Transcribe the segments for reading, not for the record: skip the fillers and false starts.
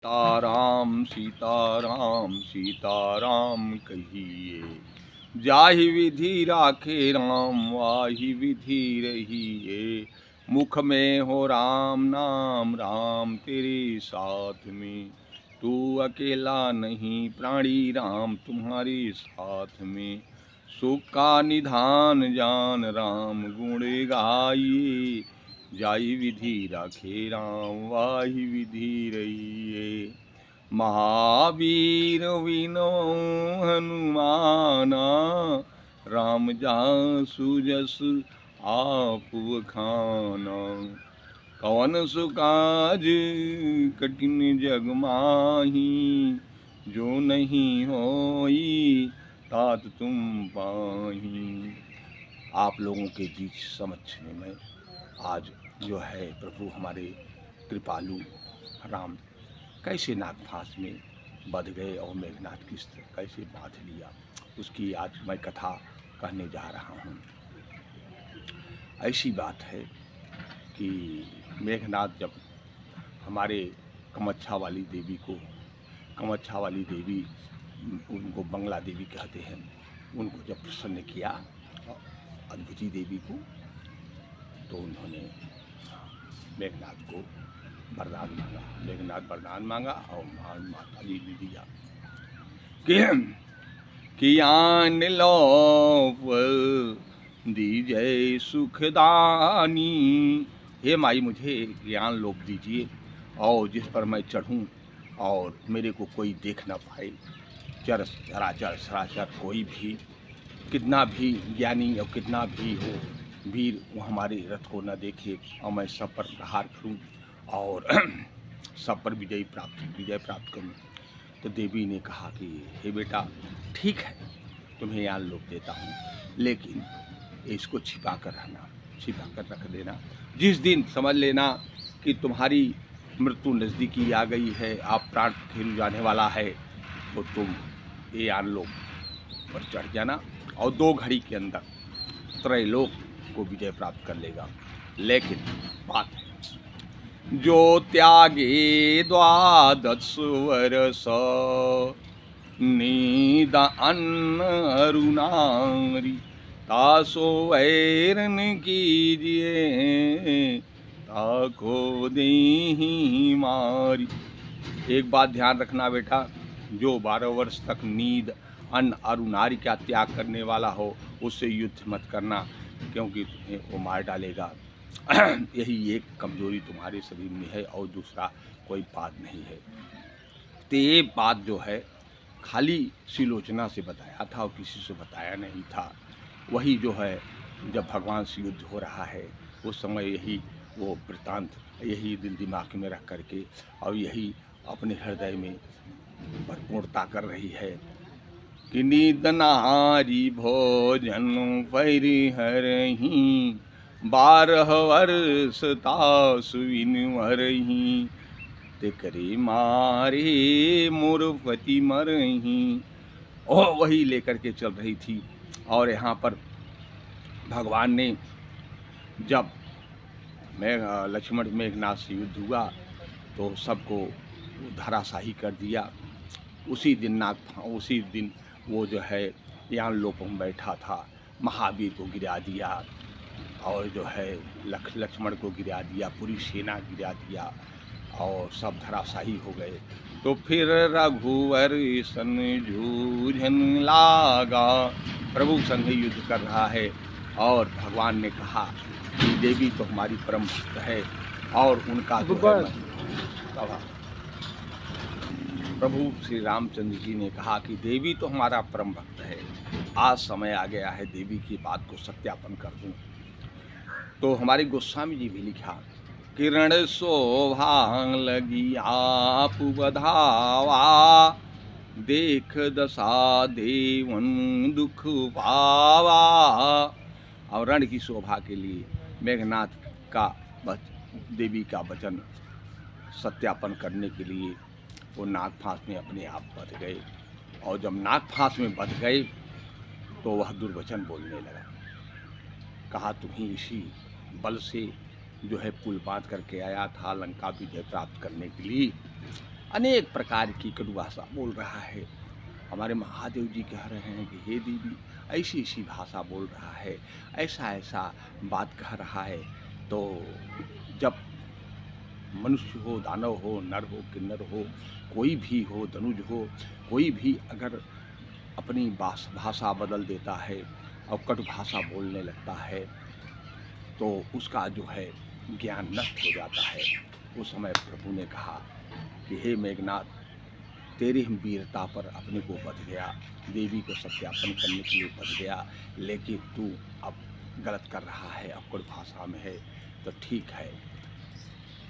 सीताराम सीताराम सीताराम कहिए, जाहि विधि राखे राम वाहि विधि रहिए। मुख में हो राम नाम, राम तेरे साथ में, तू अकेला नहीं प्राणी राम तुम्हारे साथ में। सुख का निधान जान राम गुण गाइए, जाहि विधि राखे राम वाहि विधि रहिए। महावीर विनो हनुमाना, राम जासु जस आप बखाना। कवन सु काज कठिन जग माही, जो नहीं होई तात तुम पाही। आप लोगों के बीच समक्ष में मैं आज जो है प्रभु हमारे कृपालु राम कैसे नागफांस में बंध गए और मेघनाथ की कैसे बांध लिया, उसकी आज मैं कथा कहने जा रहा हूँ। ऐसी बात है कि मेघनाथ जब हमारे कमच्छा वाली देवी को, कमच्छा वाली देवी उनको बंगला देवी कहते हैं, उनको जब प्रसन्न किया अद्भुति देवी को, तो उन्होंने मेघनाथ को वरदान मांगा। मेघनाथ वरदान मांगा और माता जी ने दिया कि आन लो दीजिए सुखदानी। हे माई मुझे ज्ञान लोक दीजिए और जिस पर मैं चढ़ूं और मेरे को कोई देख ना पाए। चराचर सराचर कोई भी कितना भी ज्ञानी और कितना भी हो वीर, वो हमारे रथ को न देखे और मैं सब पर प्रहार करूं और सब पर विजय प्राप्त करूं। तो देवी ने कहा कि हे बेटा ठीक है, तुम्हें ज्ञान लोक देता हूं, लेकिन इसको छिपा कर रहना, छिपा कर रख देना। जिस दिन समझ लेना कि तुम्हारी मृत्यु नज़दीकी आ गई है, आप प्राण खेल जाने वाला है, तो तुम ये ज्ञान लोक पर चढ़ जाना और 2 घड़ी के अंदर त्रैलोक को विजय प्राप्त कर लेगा। लेकिन बात है, जो त्यागे द्वादश वर्ष नींद अन्न अरुणारी, तासो वैरन कीजिए ताको देहि मारी। एक बात ध्यान रखना बेटा, जो 12 वर्ष तक नींद अन्न और नारी का त्याग करने वाला हो, उससे युद्ध मत करना, क्योंकि तुम्हें वो मार डालेगा। यही एक कमजोरी तुम्हारे शरीर में है और दूसरा कोई बात नहीं है। तो ये बात जो है खाली सुलोचना से बताया था और किसी से बताया नहीं था। वही जो है जब भगवान से युद्ध हो रहा है उस समय यही वो वृत्तांत यही दिल दिमाग में रख करके और यही अपने हृदय में भरपूरता कर रही है कि नींद नारी भोजन परिहरहि, 12 वर्ष तासुविन मरहि, ते करे मारे मोर पति मरहि। और वही लेकर के चल रही थी। और यहाँ पर भगवान ने जब लक्ष्मण मेघनाथ से युद्ध हुआ तो सबको धराशाही कर दिया। उसी दिन वो जो है ज्ञान लोक में बैठा था, महावीर को गिरा दिया और जो है लक्ष्मण को गिरा दिया, पूरी सेना गिरा दिया और सब धराशाही हो गए। तो फिर रघुवर सन जूझन लागा, प्रभु संग युद्ध कर रहा है और भगवान ने कहा कि देवी तो हमारी परम भक्त है और उनका जो है प्रभु श्री रामचंद्र जी ने कहा कि देवी तो हमारा परम भक्त है, आज समय आ गया है देवी की बात को सत्यापन कर दूं। तो हमारे गोस्वामी जी भी लिखा, किरण शोभा लगी आप बधावा, देख दशा देवन दुख पावा। और रण की शोभा के लिए मेघनाथ का देवी का वचन सत्यापन करने के लिए वो नागफांस में अपने आप बंध गए। और जब नागफांस में बंध गए तो वह दुर्वचन बोलने लगा। कहा तुम्हें इसी बल से जो है पुल बांध करके आया था लंका विजय प्राप्त करने के लिए, अनेक प्रकार की कटु भाषा बोल रहा है। हमारे महादेव जी कह रहे हैं कि हे देवी, ऐसी ऐसी भाषा बोल रहा है, ऐसा ऐसा बात कह रहा है। तो जब मनुष्य हो, दानव हो, नर हो, किन्नर हो, कोई भी हो, धनुज हो, कोई भी अगर अपनी भाषा बदल देता है और कटु भाषा बोलने लगता है तो उसका जो है ज्ञान नष्ट हो जाता है। उस समय प्रभु ने कहा कि हे मेघनाथ, तेरी हम वीरता पर अपने को बध गया, देवी को सत्यापन करने के लिए बध गया, लेकिन तू अब गलत कर रहा है, अवकड़ भाषा में है तो ठीक है।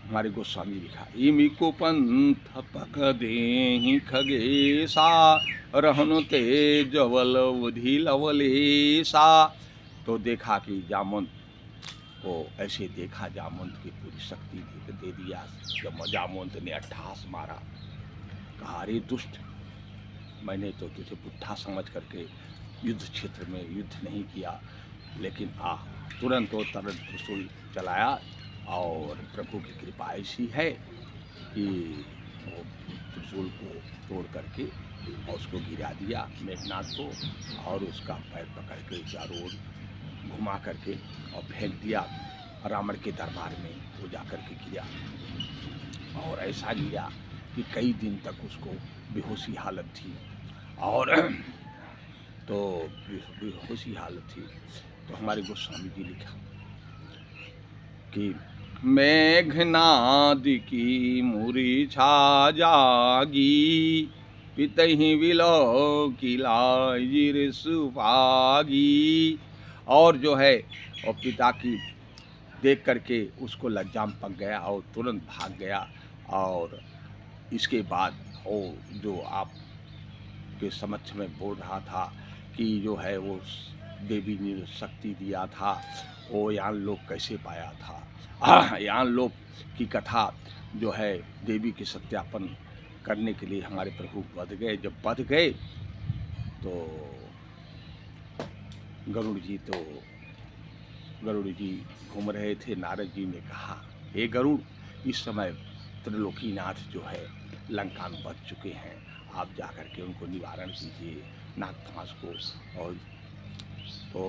हमारे गोस्वामी लिखा, इमी को पंथ पक दे खगेशा रहनु ते जवल उधी लवलेसा। तो देखा कि जामवंत को ऐसे देखा, जामवंत की पूरी शक्ति दे दिया। जब जामवंत ने अट्ठास मारा, कहा अरे दुष्ट, मैंने तो तुझे बुढ़ा समझ करके युद्ध क्षेत्र में युद्ध नहीं किया, लेकिन तुरंत वो त्रिशूल चलाया और प्रभु की कृपा ऐसी है कि वो त्रिशूल को तोड़ करके और उसको गिरा दिया मेघनाथ को, और उसका पैर पकड़ के चारों ओर घुमा करके और फेंक दिया रावण के दरबार में। वो जाकर के गिरा और ऐसा गिरा कि कई दिन तक उसको बेहोशी हालत थी, और तो बेहोशी हालत थी। तो हमारे गोस्वामी जी लिखा कि मेघनाद की मूर्छा जागी, पितहि विलो की लाजिर सुपागी। और जो है और पिता की देख करके उसको लज्जाम पक गया और तुरंत भाग गया। और इसके बाद वो जो आप के समक्ष में बोल रहा था कि जो है वो देवी ने शक्ति दिया था, वो यान लोक कैसे पाया था। यान लोक की कथा जो है देवी के सत्यापन करने के लिए हमारे प्रभु बध गए। जब बध गए तो गरुड़ जी घूम रहे थे। नारद जी ने कहा, हे गरुड़, इस समय त्रिलोकीनाथ जो है लंका में बच चुके हैं, आप जाकर के उनको निवारण कीजिए, नागफांस को। और तो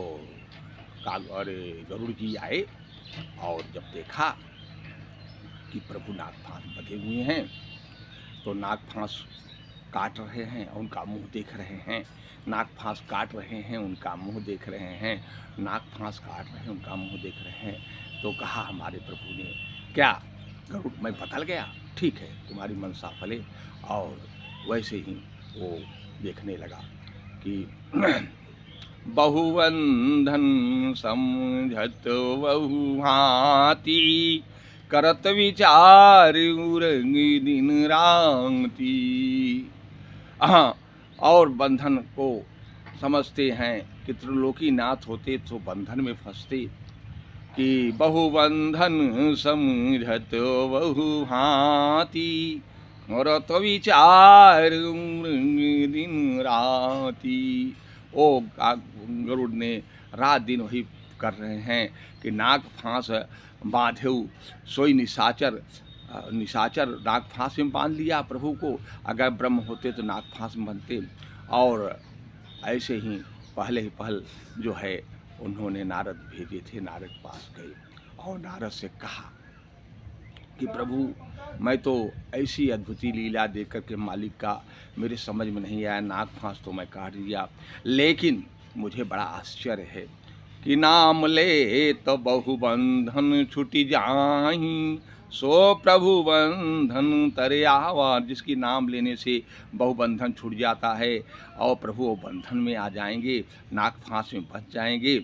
गरुड़ जी आए और जब देखा कि प्रभु नागफांस बंधे हुए हैं तो नागफांस काट रहे हैं, उनका मुंह देख रहे हैं। नागफांस काट रहे हैं, उनका मुंह देख रहे हैं। नागफांस काट रहे हैं, उनका मुंह देख रहे हैं। तो कहा हमारे प्रभु ने, क्या गरुड़ मैं बदल गया? ठीक है, तुम्हारी मनसा फले। और वैसे ही वो देखने लगा कि बहुबंधन समझत बहुहाती, करत विचार उरंग दिन राती। और बंधन को समझते हैं कि त्रिलोकीनाथ होते तो बंधन में फंसते, कि बहुबंधन समझत बहुहाती, करत विचार उरंग दिन राती। ओ गरुड़ ने रात दिन वही कर रहे हैं कि नाग फांस बांधेऊ सोई निशाचर नाग फांस में बांध लिया प्रभु को। अगर ब्रह्म होते तो नाग फांस में बनते। और ऐसे ही पहल जो है उन्होंने नारद भेजे थे। नारद पास गए और नारद से कहा कि प्रभु, मैं तो ऐसी अद्भुती लीला देख कर के मालिक का मेरे समझ में नहीं आया, नाग फांस तो मैं काट दिया, लेकिन मुझे बड़ा आश्चर्य है कि नाम ले तो बहुबंधन छुटी जाही, सो प्रभु बंधन तरे आवा। जिसकी नाम लेने से बहुबंधन छूट जाता है और प्रभु वो बंधन में आ जाएंगे, नाग फांस में बच जाएंगे।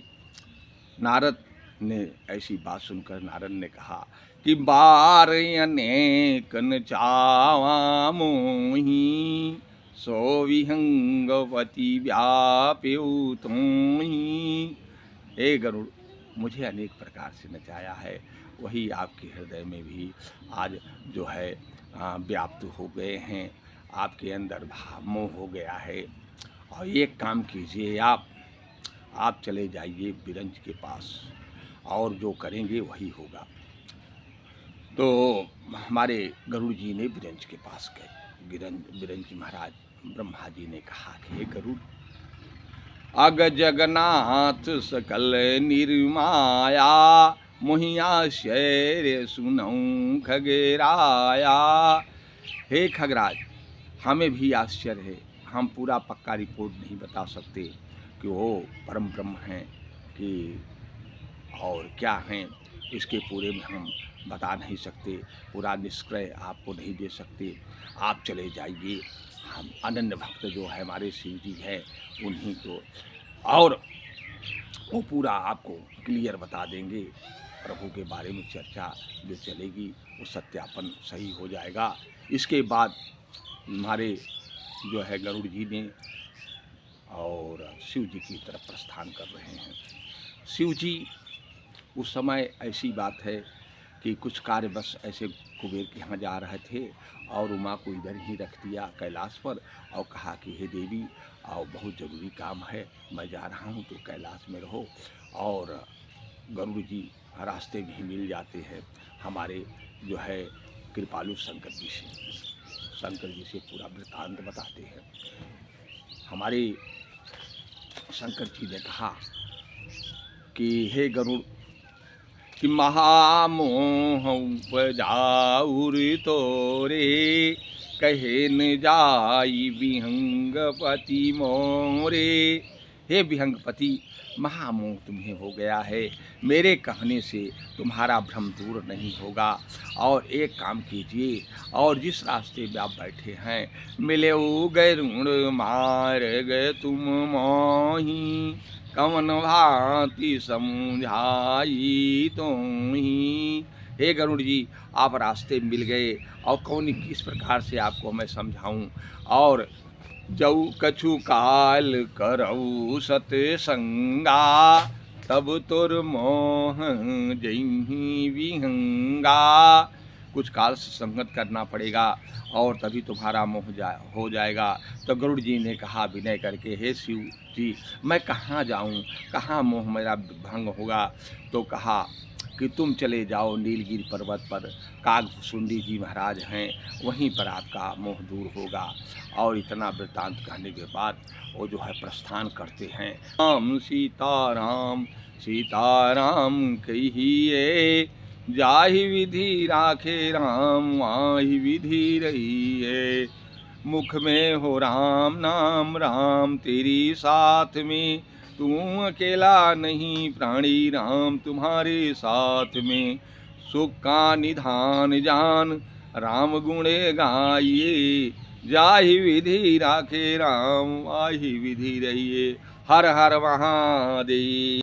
नारद ने ऐसी बात सुनकर नारद ने कहा कि बार अनेकन चावा मोही, सो विहंगवती व्याप्यु तोही। हे गरुड़, मुझे अनेक प्रकार से नचाया है, वही आपके हृदय में भी आज जो है व्याप्त हो गए हैं, आपके अंदर मोह हो गया है। और एक काम कीजिए, आप चले जाइए बिरंज के पास, और जो करेंगे वही होगा। तो हमारे गरुड़ जी ने बिरंज के पास गए। बिरन जी महाराज ब्रह्मा जी ने कहा कि हे गरुड़, अग जगन्नाथ सकल निर्माया, मोहिया शेर सुनऊं खगेराया। हे खगराज, हमें भी आश्चर्य है, हम पूरा पक्का रिपोर्ट नहीं बता सकते कि वो परम ब्रह्म हैं कि और क्या हैं, इसके पूरे में हम बता नहीं सकते, पूरा निष्कर्ष आपको नहीं दे सकते। आप चले जाइए, हम अनन्य भक्त जो है हमारे शिव जी हैं उन्हीं को, और वो पूरा आपको क्लियर बता देंगे। प्रभु के बारे में चर्चा जो चलेगी वो सत्यापन सही हो जाएगा। इसके बाद हमारे जो है गरुड़ जी ने और शिव जी की तरफ प्रस्थान कर रहे हैं। शिव जी उस समय ऐसी बात है कि कुछ कार्य बस ऐसे कुबेर के यहाँ जा रहे थे और उमा को इधर ही रख दिया कैलाश पर और कहा कि हे देवी, और बहुत ज़रूरी काम है, मैं जा रहा हूँ तो कैलाश में रहो। और गरुड़ जी रास्ते में ही मिल जाते हैं हमारे जो है कृपालु शंकर जी से। शंकर जी से पूरा वृत्तांत बताते हैं। हमारे शंकर जी ने कहा कि हे गरुड़, कि महामोह उपजाउर तोरे, कहे न जाई विहंगपति मोरे। हे विहंगपति, महामोह तुम्हें हो गया है, मेरे कहने से तुम्हारा भ्रम दूर नहीं होगा। और एक काम कीजिए, और जिस रास्ते में आप बैठे हैं, मिले गरुड़ मार्ग तुम मोही, कवन भांति समझाई तुम्ही। हे गरुड़ जी, आप रास्ते मिल गए और कौन किस प्रकार से आपको मैं समझाऊं। और जऊ कछु काल करऊ सतसंगा, तब तुर मोह जही विहंगा। कुछ काल से संगत करना पड़ेगा और तभी तुम्हारा मोह हो जाएगा। तो गरुड़ जी ने कहा विनय करके, हे शिव जी, मैं कहाँ जाऊँ, कहाँ मोह मेरा भंग होगा। तो कहा कि तुम चले जाओ नीलगिरी पर्वत पर, कागभुसुंडी जी महाराज हैं, वहीं पर आपका मोह दूर होगा। और इतना वृत्तांत कहने के बाद वो जो है प्रस्थान करते हैं। राम सीताराम सीताराम कहिए, जाहि विधि राखे राम वाहि विधि रहिए। मुख में हो राम नाम, राम तेरी साथ में, तू अकेला नहीं प्राणी, राम तुम्हारे साथ में। सुख का निधान जान, राम गुणे गाइए, जाहि विधि राखे राम वाहि विधि रहिए। हर हर महादेव।